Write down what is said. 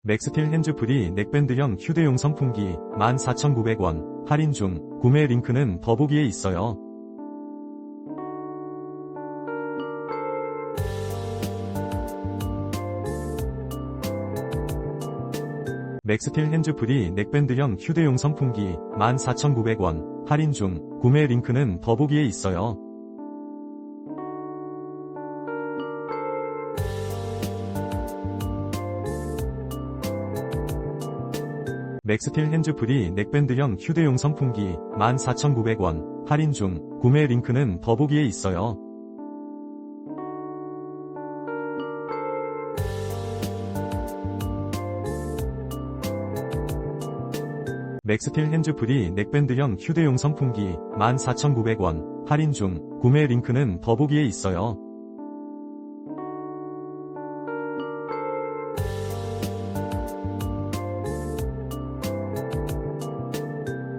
맥스틸 핸즈프리 넥밴드형 휴대용 선풍기 14,900원 할인 중. 구매 링크는 더보기에 있어요. 맥스틸 핸즈프리 넥밴드형 휴대용 선풍기 14,900원 할인 중. 구매 링크는 더보기에 있어요. 맥스틸 핸즈프리 넥밴드형 휴대용 선풍기 14,900원 할인 중. 구매 링크는 더보기에 있어요. 맥스틸 핸즈프리 넥밴드형 휴대용 선풍기 14,900원 할인 중. 구매 링크는 더보기에 있어요.